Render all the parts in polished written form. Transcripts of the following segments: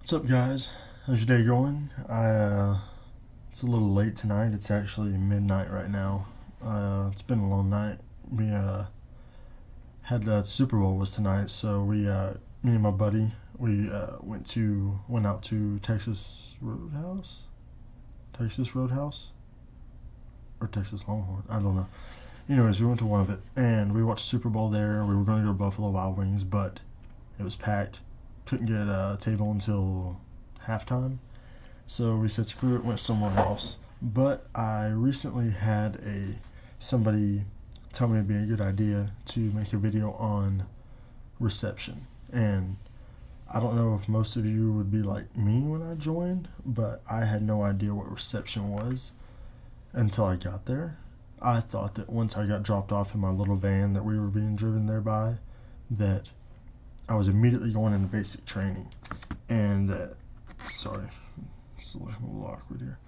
What's up, guys? How's your day going? It's a little late tonight. It's actually midnight right now. It's been a long night. We had Super Bowl was tonight, so me and my buddy, we went out to Texas Roadhouse, or Texas Longhorn. I don't know. Anyways, we went to one of it, and we watched Super Bowl there. We were going to go to Buffalo Wild Wings, but it was packed. Couldn't get a table until halftime. So we said screw it, went somewhere else. But I recently had somebody tell me it'd be a good idea to make a video on reception. And I don't know if most of you would be like me when I joined, but I had no idea what reception was until I got there. I thought that once I got dropped off in my little van that we were being driven there by, that I was immediately going into basic training. And sorry, it's a little awkward here.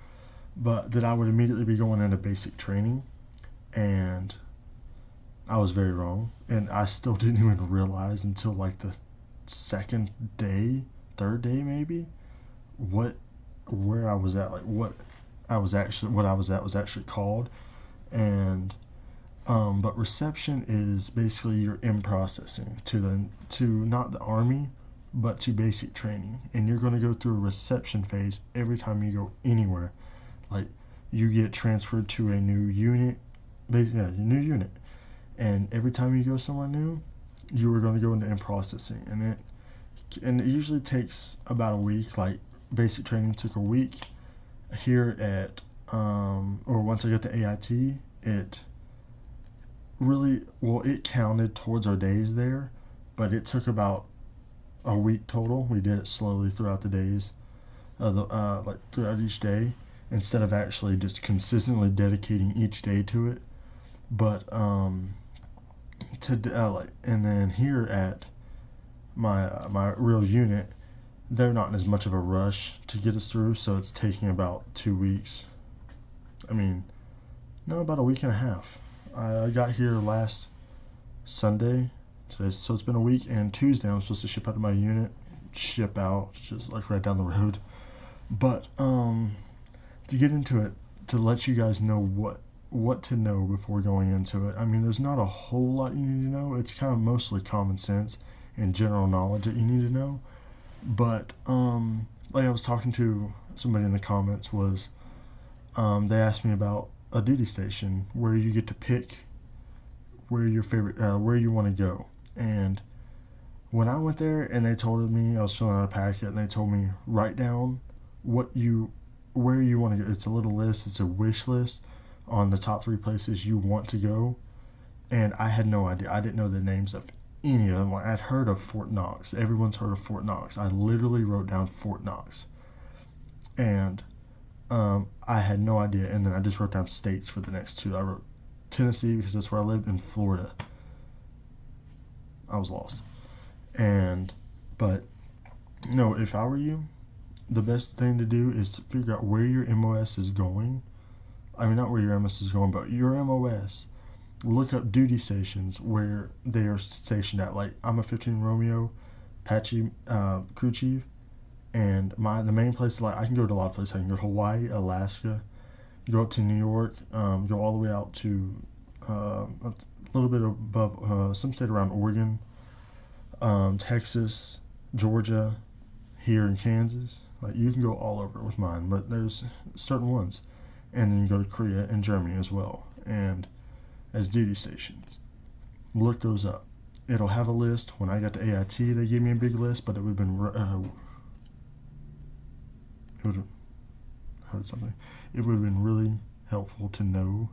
But that I would immediately be going into basic training, and I was very wrong. And I still didn't even realize until like the second day, third day maybe, where I was at, like what I was actually called. And but reception is basically your in processing to not the army, but to basic training, and you're going to go through a reception phase every time you go anywhere. Like you get transferred to a new unit, and every time you go somewhere new, you are going to go into in processing, and it usually takes about a week. Like basic training took a week here at or once I got the AIT, it counted towards our days there, but it took about a week total. We did it slowly throughout the days, like throughout each day, instead of actually just consistently dedicating each day to it. But and then here at my real unit, they're not in as much of a rush to get us through, so it's taking about 2 weeks. I mean, no, about a week and a half. I got here last Sunday, so it's been a week, and Tuesday I'm supposed to ship out to my unit. Ship out, just like right down the road. But to get into it, to let you guys know what to know before going into it. I mean, there's not a whole lot you need to know. It's kind of mostly common sense and general knowledge that you need to know. But like I was talking to somebody in the comments, was they asked me about a duty station where you get to pick where your favorite where you want to go. And when I went there and they told me, I was filling out a packet, and they told me write down where you want to go. It's a little list, it's a wish list on the top 3 places you want to go. And I had no idea. I didn't know the names of any of them. Like, I'd heard of Fort Knox. Everyone's heard of Fort Knox. I literally wrote down Fort Knox. And I had no idea, and then I just wrote down states for the next 2. I wrote Tennessee because that's where I lived, in Florida. I was lost. But no, if I were you, the best thing to do is to figure out where your MOS is going. I mean, not where your MOS is going, but your MOS. Look up duty stations where they are stationed at. Like, I'm a 15 Romeo Apache crew chief, and the main place, like, I can go to a lot of places. I can go to Hawaii, Alaska, go up to New York, go all the way out to a little bit above some state around Oregon, Texas, Georgia, here in Kansas. Like, you can go all over with mine, but there's certain ones. And then you go to Korea and Germany as well, and as duty stations. Look those up. It'll have a list. When I got to AIT, they gave me a big list, but it would have been really helpful to know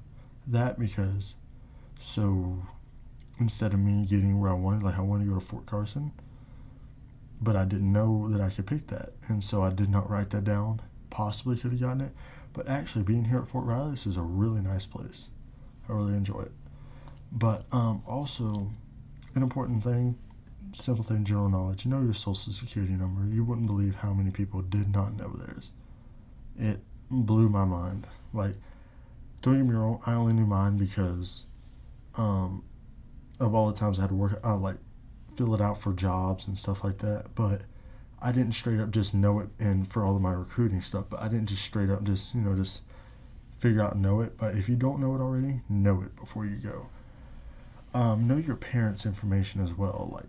that, because so instead of me getting where I wanted, like I wanted to go to Fort Carson, but I didn't know that I could pick that, and so I did not write that down. Possibly could have gotten it, but actually being here at Fort Riley, this is a really nice place. I really enjoy it. But also, an important thing, simple thing, general knowledge. Know your social security number. You wouldn't believe how many people did not know theirs. It blew my mind. Like, don't get me wrong, I only knew mine because of all the times I had to work, like fill it out for jobs and stuff like that. But I didn't straight up just know it, and for all of my recruiting stuff, but I didn't just straight up just figure out and know it. But if you don't know it already, know it before you go. Know your parents' information as well.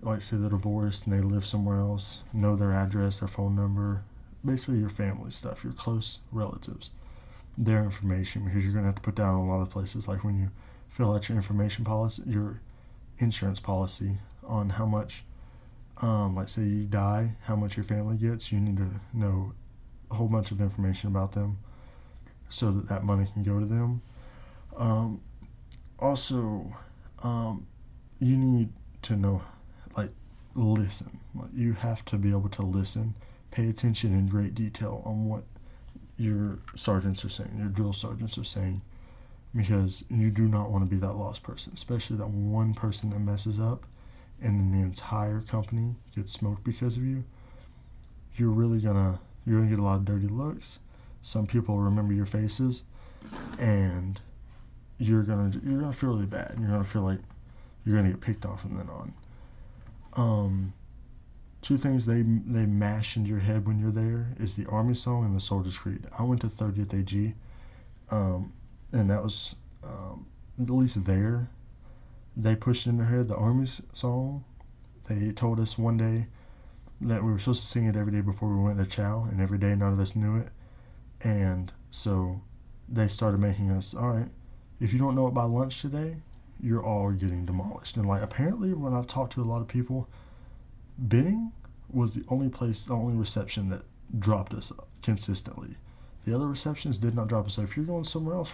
Like say they're divorced and they live somewhere else. Know their address, their phone number, basically your family stuff, your close relatives, their information, because you're gonna have to put down a lot of places. Like when you fill out your information policy, your insurance policy on how much, like say you die, how much your family gets. You need to know a whole bunch of information about them so that that money can go to them. Um, Also, you need to know, like, listen. Like, you have to be able to listen, pay attention in great detail on what your sergeants are saying, your drill sergeants are saying, because you do not want to be that lost person, especially that one person that messes up and then the entire company gets smoked because of you. You're gonna get a lot of dirty looks. Some people remember your faces, and you're gonna feel really bad. You're gonna feel like you're gonna get picked on from then on. Um, Two things they mash into your head when you're there is the Army song and the Soldier's Creed. I went to 30th AG, and that was at least there. They pushed in their head the Army song. They told us one day that we were supposed to sing it every day before we went to chow, and every day none of us knew it. And so they started making us, all right, if you don't know it by lunch today, you're all getting demolished. And like apparently when I've talked to a lot of people, Benning was the only reception that dropped us consistently. The other receptions did not drop us. So if you're going somewhere else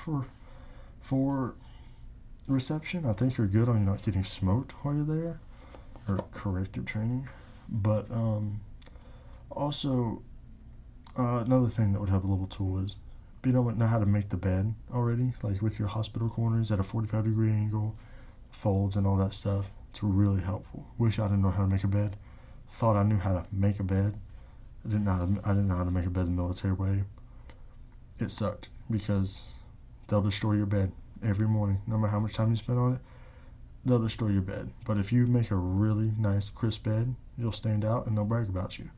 for reception, I think you're good on you not getting smoked while you're there, or corrective training. But also another thing that would help a little tool is be able to know how to make the bed already, like with your hospital corners at a 45-degree angle, folds and all that stuff. It's really helpful. Wish I didn't know how to make a bed. Thought I knew how to make a bed. I didn't know how to make a bed the military way. It sucked because they'll destroy your bed every morning, no matter how much time you spend on it. They'll destroy your bed. But if you make a really nice, crisp bed, you'll stand out and they'll brag about you.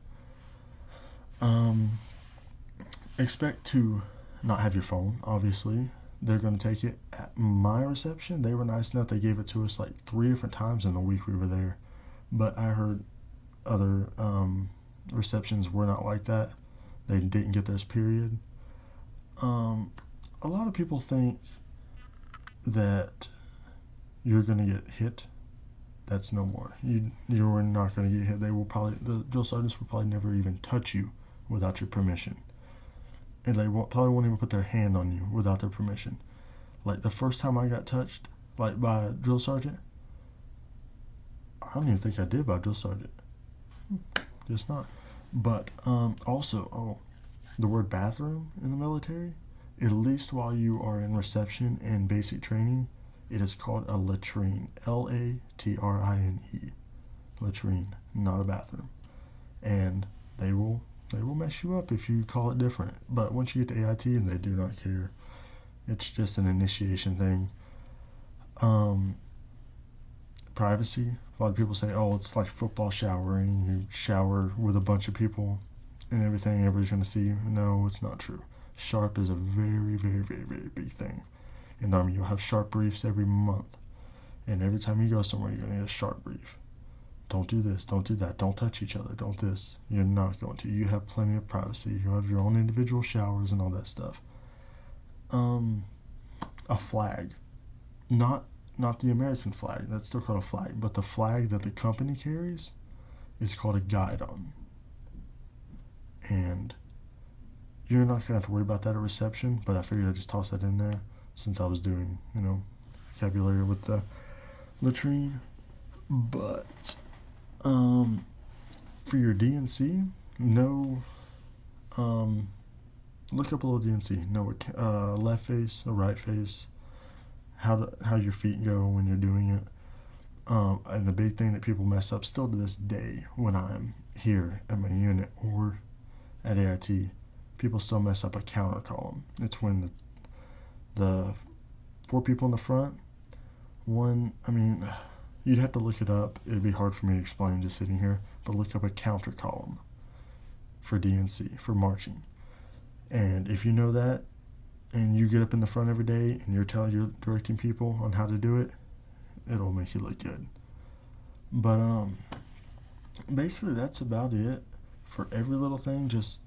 Expect to not have your phone, obviously. They're going to take it. At my reception, they were nice enough. They gave it to us like 3 different times in the week we were there. But I heard other receptions were not like that. They didn't get theirs, period. A lot of people think that you're going to get hit. That's no more. You're not going to get hit. The drill sergeants will probably never even touch you without your permission. And they probably won't even put their hand on you without their permission. Like the first time I got touched, like by a drill sergeant, I don't even think I did by a drill sergeant. Just not. But also, the word bathroom in the military, at least while you are in reception and basic training, it is called a latrine. Latrine. Latrine, not a bathroom. And they will mess you up if you call it different. But once you get to AIT, and they do not care. It's just an initiation thing. Privacy. A lot of people say, oh, it's like football showering. You shower with a bunch of people and everything. Everybody's going to see you. No, it's not true. Sharp is a very, very, very, very big thing. In the Army, you'll have sharp briefs every month. And every time you go somewhere, you're going to get a sharp brief. Don't do this, don't do that, don't touch each other, don't this. You're not going to. You have plenty of privacy. You have your own individual showers and all that stuff. A flag. Not the American flag. That's still called a flag. But the flag that the company carries is called a guidon. And you're not going to have to worry about that at reception, but I figured I'd just toss that in there since I was doing, vocabulary with the latrine. But for your DNC, look up a little DNC. Know what left face or right face, how your feet go when you're doing it. And the big thing that people mess up still to this day when I'm here at my unit or at AIT, people still mess up a counter column. It's when the 4 people in the front, you'd have to look it up. It'd be hard for me to explain just sitting here. but look up a counter column for DNC, for marching. And if you know that, and you get up in the front every day and you're directing people on how to do it, it'll make you look good. But basically that's about it for every little thing. Just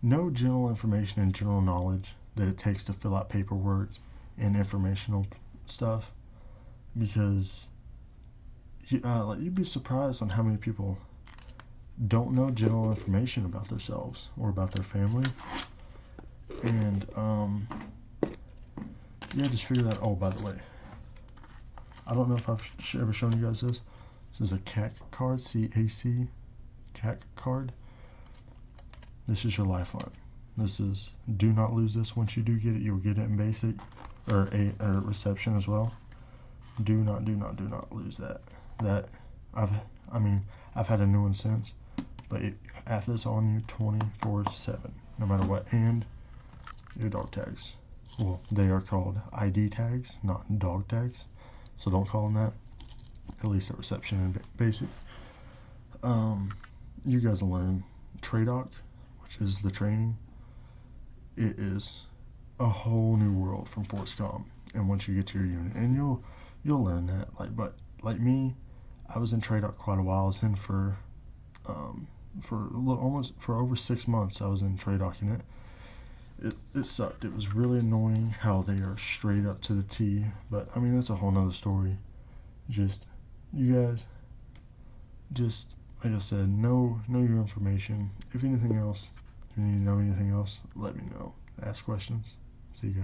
know general information and general knowledge that it takes to fill out paperwork and informational stuff, because you'd be surprised on how many people don't know general information about themselves or about their family. And yeah, just figure that. Oh, by the way, I don't know if I've ever shown you guys this. This is a CAC card, CAC, CAC card. This is your lifeline. This is, do not lose this. Once you do get it, you'll get it in basic or reception as well. Do not lose that. I've had a new one since, but it have this on you 24/7, no matter what. And your dog tags. Well, they are called ID tags, not dog tags, so don't call them that. At least at reception and basic. You guys will learn TRADOC, which is the training. It is a whole new world from FORSCOM, and once you get to your unit, and you'll learn that. Like me, I was in TRADOC quite a while. I was in for over 6 months. I was in TRADOC in it. It sucked. It was really annoying how they are straight up to the T. But I mean, that's a whole nother story. Just, you guys, just like I said, know your information. If anything else, if you need to know anything else, let me know. Ask questions. See you guys.